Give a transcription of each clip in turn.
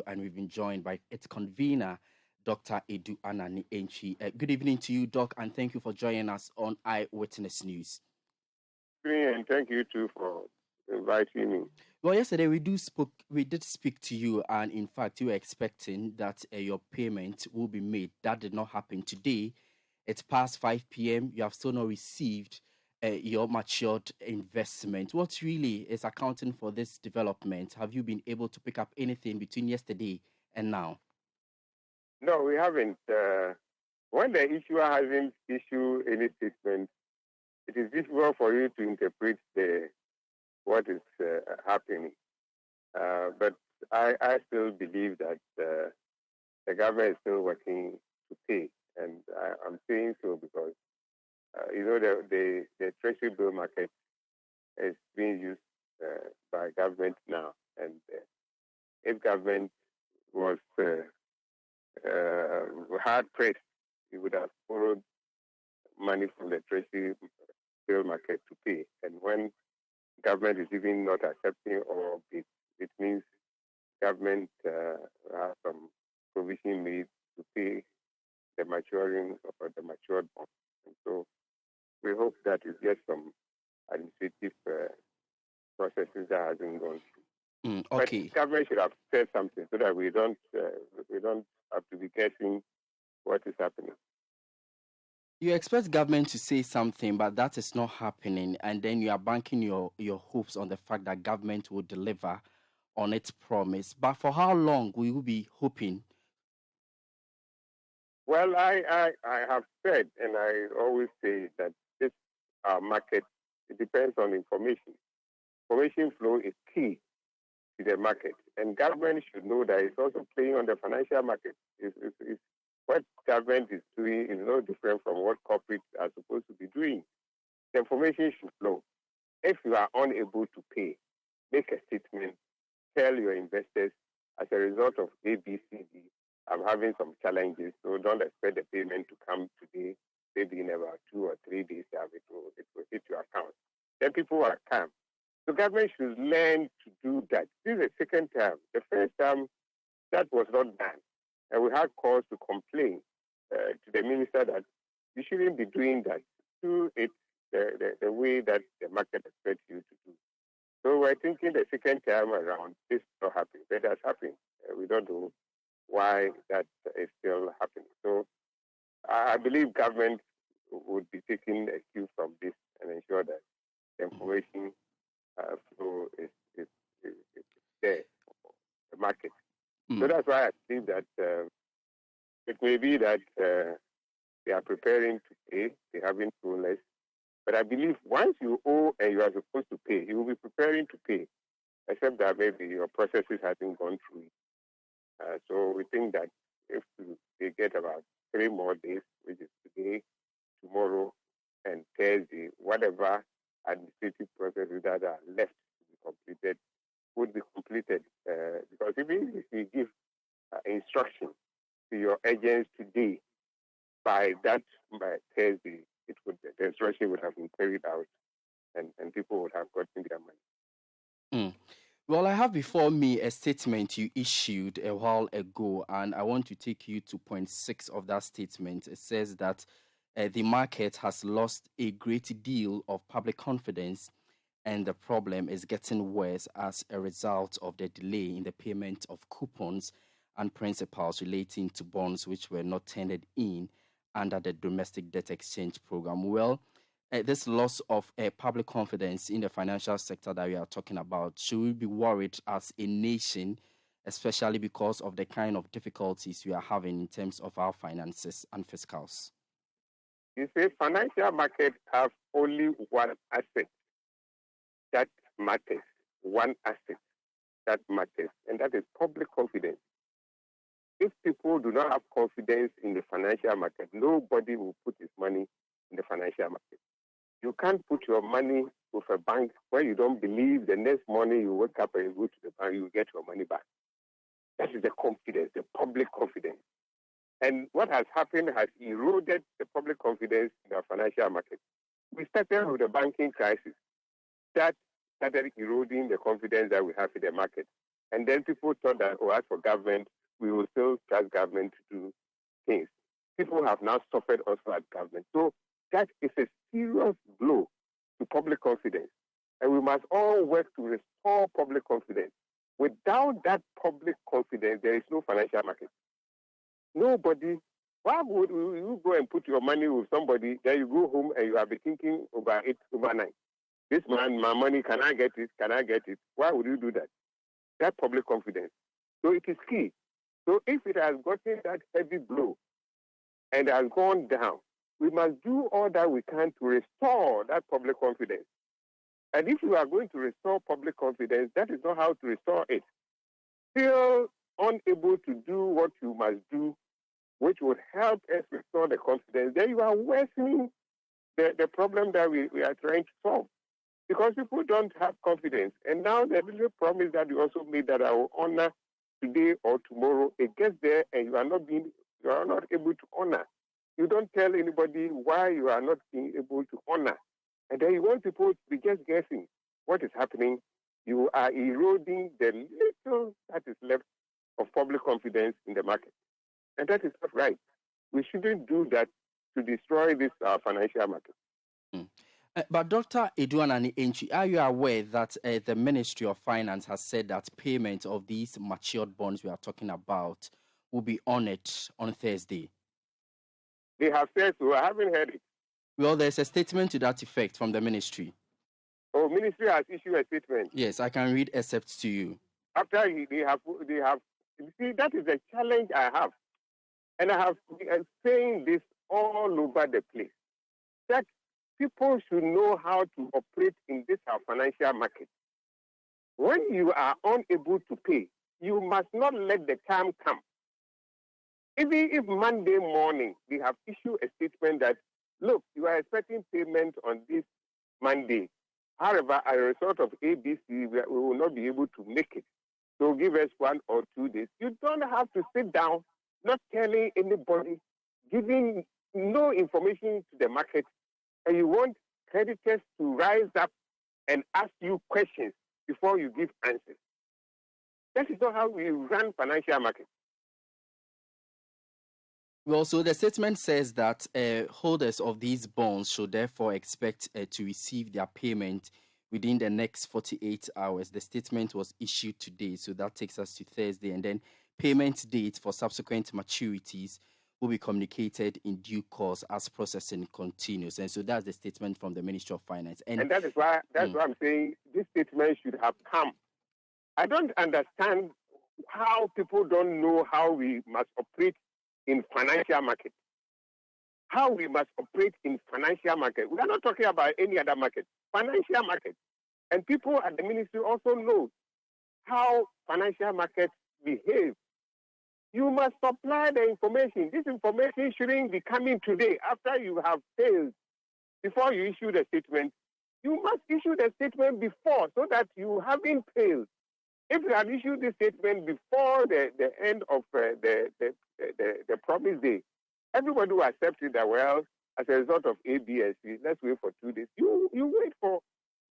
and we've been joined by its convener, Dr. Anana Antwi. Good evening to you, Doc, and thank you for joining us on Eyewitness News. And thank you too for inviting me. Well, yesterday we did speak to you, and in fact, you were expecting that your payment will be made. That did not happen today. It's past 5 p.m. You have still not received your matured investment. What really is accounting for this development? Have you been able to pick up anything between yesterday and now? No, we haven't. When the issuer hasn't issued any statement, it is difficult for you to interpret what is happening. But I still believe that the government is still working to pay, and I'm saying so because the treasury bill market is being used by government now, and if government was hard pressed, it would have borrowed money from the treasury bill market to pay. And when government is even not accepting or it means government has some provision made to pay the maturing or the matured bond. And so we hope that it gets some administrative processes that hasn't gone through. Okay. But government should have said something so that we don't have to be guessing what is happening. You expect government to say something, but that is not happening, and then you are banking your hopes on the fact that government will deliver on its promise. But for how long will you be hoping? Well, I have said, and I always say that this market, it depends on information. Information flow is key to the market, and government should know that it's also playing on the financial market. It's what government is doing is no different from what corporates are supposed to be doing. The information should flow. If you are unable to pay, make a statement, tell your investors, as a result of ABCD, I'm having some challenges, so don't expect the payment to come today. Maybe in about 2 or 3 days, it will hit your account. Then people will come. The government should learn to do that. This is the second time. The first time, that was not done. And we had cause to complain to the minister that you shouldn't be doing that. Do it the way that the market expects you to do. So we're thinking the second time around, this will happen. But that's happening. We don't know why that is still happening. So I believe government would be taking a cue from this and ensure that the information flow is there for the market. So that's why I believe that it may be that they are preparing to pay, they haven't told us. But I believe once you owe and you are supposed to pay, you will be preparing to pay, except that maybe your processes haven't gone through it. So we think that if they get about 3 more days, which is today, tomorrow, and Thursday, whatever administrative processes that are left to be completed would be completed. Because even if you give instruction to your agents today, by Thursday, the instruction would have been carried out and people would have gotten their money. Well, I have before me a statement you issued a while ago, and I want to take you to point 6 of that statement. It says that the market has lost a great deal of public confidence, and the problem is getting worse as a result of the delay in the payment of coupons and principals relating to bonds which were not tendered in under the domestic debt exchange program. Well, this loss of public confidence in the financial sector that we are talking about, should we be worried as a nation, especially because of the kind of difficulties we are having in terms of our finances and fiscals? You see, financial markets have only one asset that matters, one asset that matters, and that is public confidence. If people do not have confidence in the financial market, nobody will put his money in the financial market. You can't put your money with a bank where you don't believe the next morning you wake up and you go to the bank, you will get your money back. That is the confidence, the public confidence. And what has happened has eroded the public confidence in our financial market. We started with the banking crisis. That started eroding the confidence that we have in the market. And then people thought that, as for government, we will still trust government to do things. People have now suffered also at government. So that is a serious blow to public confidence. And we must all work to restore public confidence. Without that public confidence, there is no financial market. Nobody. Why would you go and put your money with somebody, then you go home and you have been thinking over it overnight? This man, my money, can I get it? Can I get it? Why would you do that? That public confidence. So it is key. So if it has gotten that heavy blow and has gone down, we must do all that we can to restore that public confidence. And if you are going to restore public confidence, that is not how to restore it. Still unable to do what you must do, which would help us restore the confidence, then you are worsening the problem that we are trying to solve. Because people don't have confidence. And now the little promise that you also made that I will honor today or tomorrow, it gets there and you are not able to honor. You don't tell anybody why you are not being able to honor. And then you want people to be just guessing what is happening. You are eroding the little that is left of public confidence in the market. And that is not right. We shouldn't do that to destroy this financial market. But Dr. Anana Antwi, are you aware that the Ministry of Finance has said that payment of these matured bonds we are talking about will be honored on Thursday? They have said so. I haven't heard it. Well, there's a statement to that effect from the ministry. Oh, ministry has issued a statement. Yes, I can read excerpts to you. After they have. You see, that is a challenge I have, and I have been saying this all over the place. That people should know how to operate in this financial market. When you are unable to pay, you must not let the time come. Even if Monday morning they have issued a statement that, look, you are expecting payment on this Monday. However, as a result of ABC, we will not be able to make it. So give us 1 or 2 days. You don't have to sit down, not telling anybody, giving no information to the market, and you want creditors to rise up and ask you questions before you give answers. That is not how we run financial markets. Well, so the statement says that holders of these bonds should therefore expect to receive their payment within the next 48 hours. The statement was issued today, so that takes us to Thursday. And then payment dates for subsequent maturities will be communicated in due course as processing continues. And so that's the statement from the Ministry of Finance. And that is why I'm saying this statement should have come. I don't understand how people don't know how we must operate in financial market. How we must operate in financial market. We are not talking about any other market. Financial market. And people at the ministry also know how financial markets behave. You must supply the information. This information shouldn't be coming today after you have failed. Before you issue the statement, you must issue the statement before so that you haven't failed. If you had issued this statement before the end of the promise day, everybody will accept it that, well, as a result of A, B, and C, let's wait for 2 days. You wait for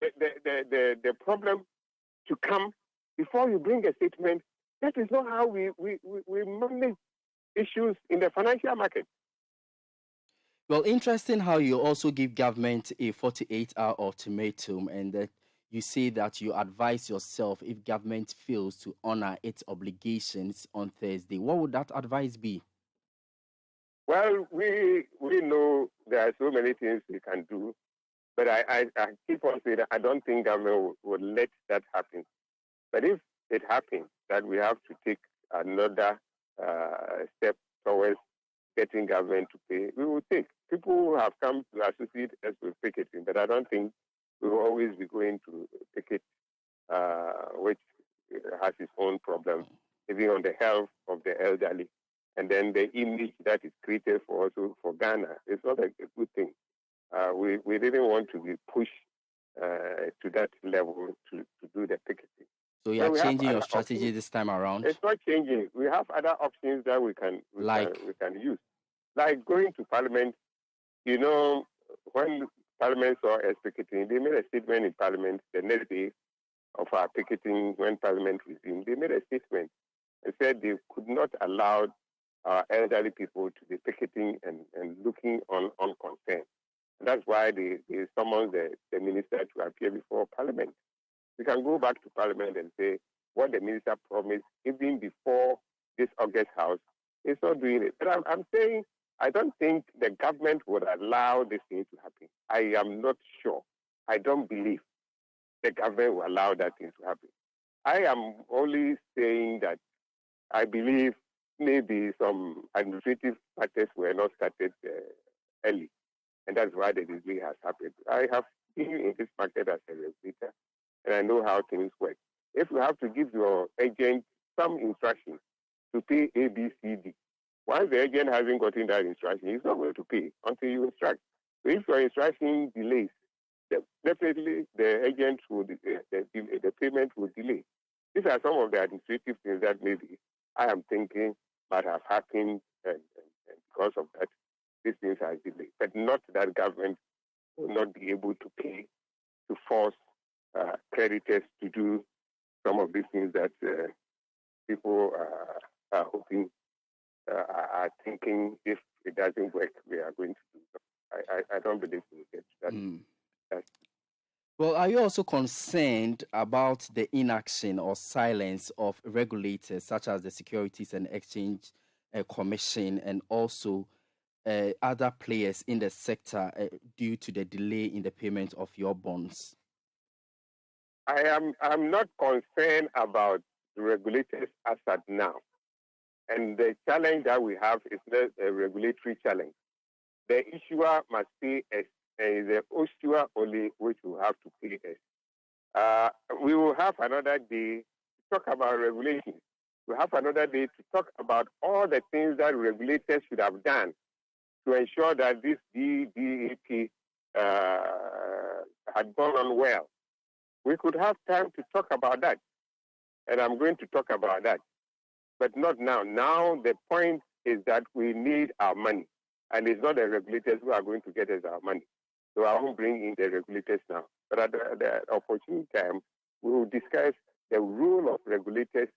the problem to come before you bring a statement. That is not how we manage issues in the financial market. Well, interesting how you also give government a 48-hour ultimatum, and that you say that you advise yourself if government fails to honor its obligations on Thursday. What would that advice be? Well, we know there are so many things we can do, but I keep on saying that I don't think government would let that happen. But if it happens that we have to take another step towards getting government to pay, we will take. People have come to associate us with picketing, but I don't think we will always be going to picket, which has its own problems, even on the health of the elderly. And then the image that is created for Ghana, it's not a good thing. We didn't want to be pushed to that level to do the picketing. So you are changing your strategy this time around? It's not changing. We have other options that we can use. Like going to Parliament. You know, when Parliament saw us picketing, they made a statement in Parliament the next day of our picketing when Parliament resumed, they made a statement and said they could not allow our elderly people to be picketing and looking on concern. And that's why they summoned the minister to appear before Parliament. We can go back to Parliament and say what the minister promised even before this August House is not doing it. But I'm saying I don't think the government would allow this thing to happen. I am not sure. I don't believe the government will allow that thing to happen. I am only saying that I believe maybe some administrative matters were not started early, and that's why the delay has happened. I have been in this market as a regulator, and I know how things work. If you have to give your agent some instructions to pay A, B, C, D, once the agent hasn't gotten that instruction, he's not going to pay until you instruct. So if your instruction delays, definitely the agent will, the payment will delay. These are some of the administrative things that maybe I am thinking might have happened, and because of that, these things are delayed. But not that government will not be able to pay to force creditors to do some of these things that people are hoping, are thinking if it doesn't work, we are going to do so. I don't believe we will get to that. Well, are you also concerned about the inaction or silence of regulators such as the Securities and Exchange Commission and also other players in the sector due to the delay in the payment of your bonds? I'm not concerned about the regulators as at now. And the challenge that we have is not a regulatory challenge. The issuer must pay us, and the issuer only which will have to pay us. We will have another day to talk about regulations. We'll have another day to talk about all the things that regulators should have done to ensure that this DDAP had gone on well. We could have time to talk about that, and I'm going to talk about that, but not now. Now the point is that we need our money, and it's not the regulators who are going to get us our money. So I won't bring in the regulators now. But at the opportune time, we will discuss the role of regulators,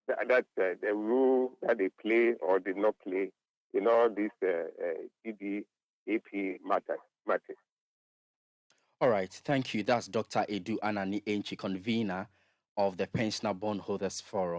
the role that they play or did not play in all these DDAP matters. All right, thank you. That's Dr. Anana Antwi, convener of the Pensioner Bondholders Forum.